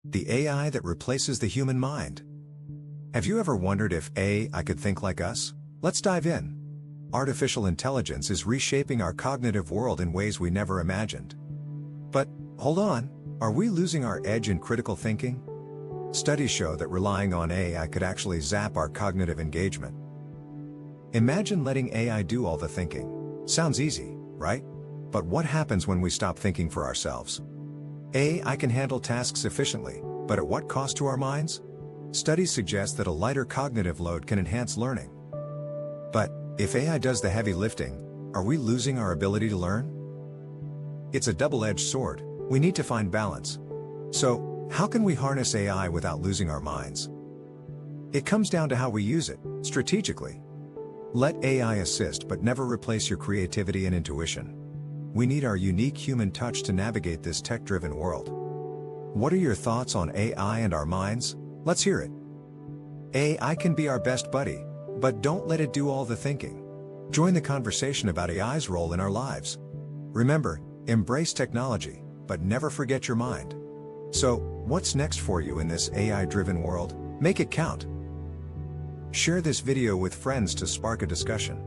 the AI that replaces the human mind. Have you ever wondered if AI could think like us? Let's dive in. Artificial intelligence is reshaping our cognitive world in ways we never imagined. But, hold on, are we losing our edge in critical thinking? Studies show that relying on AI could actually zap our cognitive engagement. Imagine letting AI do all the thinking. Sounds easy, right? But what happens when we stop thinking for ourselves? AI can handle tasks efficiently, but at what cost to our minds? Studies suggest that a lighter cognitive load can enhance learning. But, if AI does the heavy lifting, are we losing our ability to learn? It's a double-edged sword. We need to find balance. So, how can we harness AI without losing our minds? It comes down to how we use it, strategically. Let AI assist but never replace your creativity and intuition. We need our unique human touch to navigate this tech-driven world. What are your thoughts on AI and our minds? Let's hear it. AI can be our best buddy, but don't let it do all the thinking. Join the conversation about AI's role in our lives. Remember, embrace technology, but never forget your mind. So, what's next for you in this AI-driven world? Make it count. Share this video with friends to spark a discussion.